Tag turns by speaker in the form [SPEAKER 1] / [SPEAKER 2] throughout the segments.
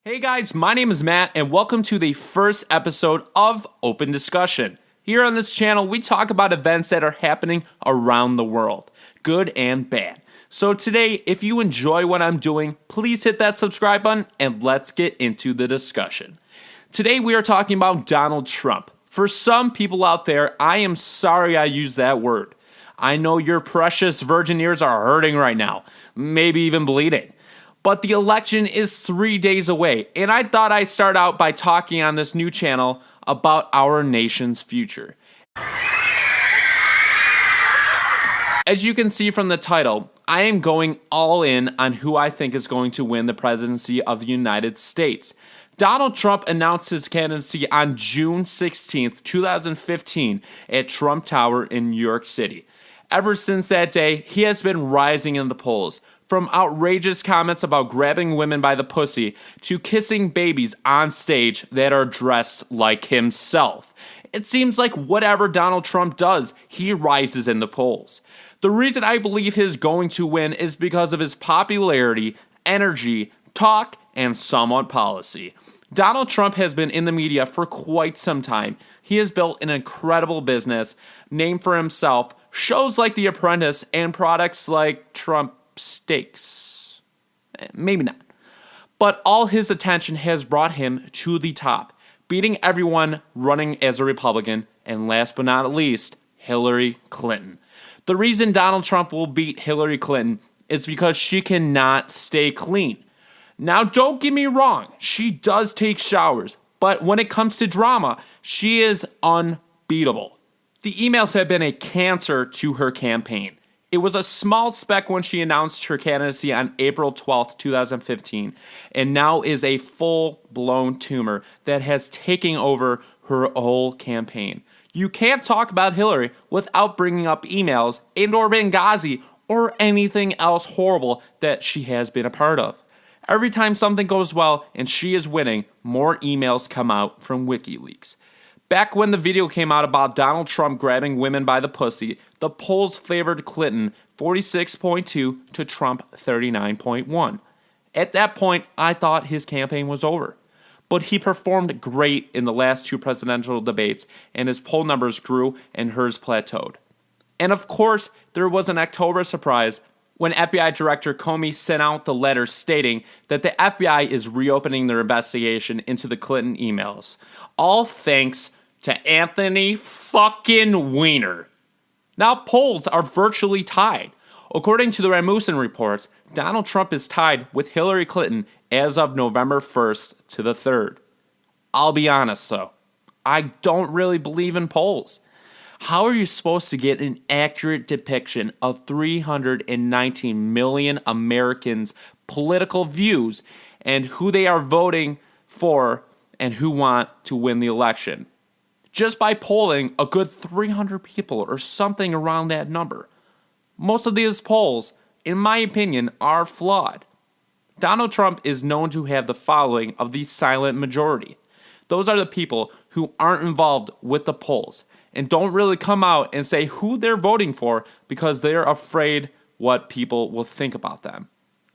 [SPEAKER 1] Hey guys, my name is Matt, and welcome to the first episode of Open Discussion. Here on this channel, we talk about events that are happening around the world, good and bad. So today, if you enjoy what I'm doing, please hit that subscribe button and let's get into the discussion. Today, we are talking about Donald Trump. For some people out there, I am sorry I used that word. I know your precious virgin ears are hurting right now, maybe even bleeding. But the election is 3 days away, and I thought I'd start out by talking on this new channel about our nation's future. As you can see from the title, I am going all in on who I think is going to win the presidency of the United States. Donald Trump announced his candidacy on June 16th, 2015 at Trump Tower in New York City. Ever since that day, he has been rising in the polls. From outrageous comments about grabbing women by the pussy to kissing babies on stage that are dressed like himself. It seems like whatever Donald Trump does, he rises in the polls. The reason I believe he's going to win is because of his popularity, energy, talk, and somewhat policy. Donald Trump has been in the media for quite some time. He has built an incredible business, named for himself, shows like The Apprentice, and products like Trump Steaks. Maybe not. But all his attention has brought him to the top, beating everyone running as a Republican, and last but not least, Hillary Clinton. The reason Donald Trump will beat Hillary Clinton is because she cannot stay clean. Now, don't get me wrong, she does take showers, but when it comes to drama, she is unbeatable. The emails have been a cancer to her campaign. It was a small speck when she announced her candidacy on April 12th, 2015, and now is a full-blown tumor that has taken over her whole campaign. You can't talk about Hillary without bringing up emails and/or Benghazi or anything else horrible that she has been a part of. Every time something goes well and she is winning, more emails come out from WikiLeaks. Back when the video came out about Donald Trump grabbing women by the pussy, the polls favored Clinton 46.2 to Trump 39.1. At that point, I thought his campaign was over. But he performed great in the last two presidential debates, and his poll numbers grew and hers plateaued. And of course, there was an October surprise when FBI Director Comey sent out the letter stating that the FBI is reopening their investigation into the Clinton emails. All thanks to Anthony fucking Weiner. Now polls are virtually tied. According to the Rasmussen reports, Donald Trump is tied with Hillary Clinton as of November 1st to the 3rd. I'll be honest though, I don't really believe in polls. How are you supposed to get an accurate depiction of 319 million Americans' political views and who they are voting for and who want to win the election? Just by polling a good 300 people or something around that number. Most of these polls, in my opinion, are flawed. Donald Trump is known to have the following of the silent majority. Those are the people who aren't involved with the polls and don't really come out and say who they're voting for because they're afraid what people will think about them.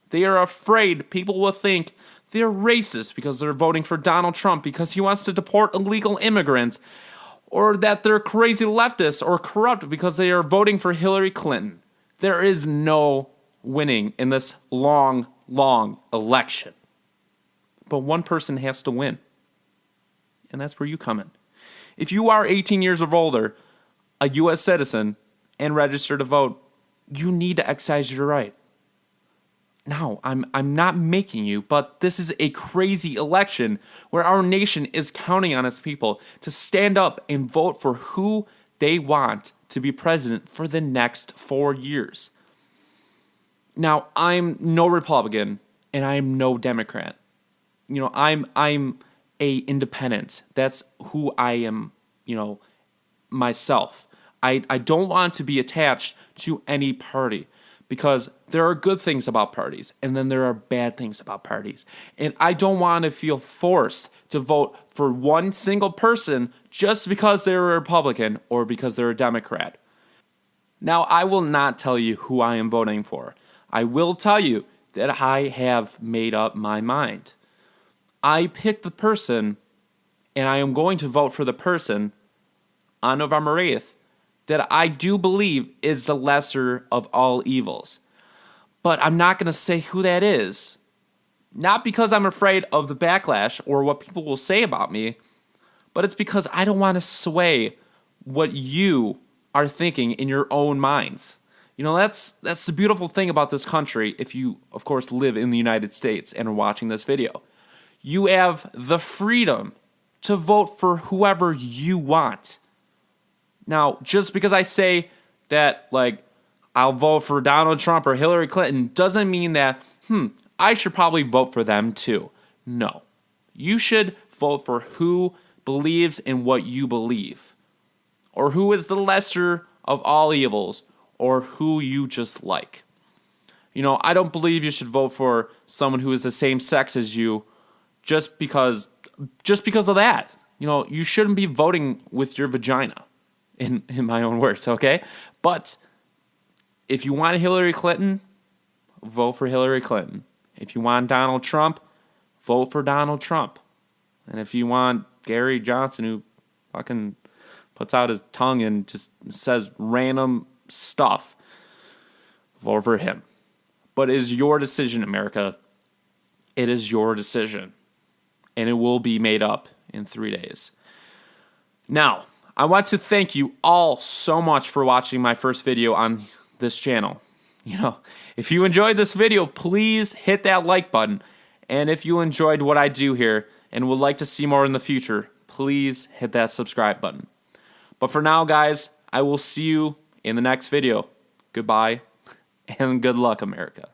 [SPEAKER 1] They are afraid people will think they're racist because they're voting for Donald Trump because he wants to deport illegal immigrants, or that they're crazy leftists or corrupt because they are voting for Hillary Clinton. There is no winning in this long election. But one person has to win. And that's where you come in. If you are 18 years or older, a U.S. citizen, and registered to vote, you need to exercise your right. Now, I'm not making you, but this is a crazy election where our nation is counting on its people to stand up and vote for who they want to be president for the next 4 years. Now, I'm no Republican and I'm no Democrat. You know, I'm a independent. That's who I am, myself. I don't want to be attached to any party because there are good things about parties and then there are bad things about parties. And I don't want to feel forced to vote for one single person just because they're a Republican or because they're a Democrat. Now, I will not tell you who I am voting for. I will tell you that I have made up my mind. I picked the person, and I am going to vote for the person on November 8th that I do believe is the lesser of all evils. But I'm not going to say who that is. Not because I'm afraid of the backlash or what people will say about me, but it's because I don't want to sway what you are thinking in your own minds. You know, that's the beautiful thing about this country, if you, of course, live in the United States and are watching this video. You have the freedom to vote for whoever you want. Now, just because I say that, like, I'll vote for Donald Trump or Hillary Clinton doesn't mean that, I should probably vote for them too. No. You should vote for who believes in what you believe, or who is the lesser of all evils, or who you just like. You know, I don't believe you should vote for someone who is the same sex as you just because of that. You know, you shouldn't be voting with your vagina, in my own words, okay? But if you want Hillary Clinton, vote for Hillary Clinton. If you want Donald Trump, vote for Donald Trump. And if you want Gary Johnson, who fucking puts out his tongue and just says random stuff, vote for him. But it is your decision, America. It is your decision. And it will be made up in 3 days. Now, I want to thank you all so much for watching my first video on this channel. You know, if you enjoyed this video, please hit that like button. And if you enjoyed what I do here and would like to see more in the future, please hit that subscribe button. But for now, guys, I will see you in the next video. Goodbye, and good luck, America.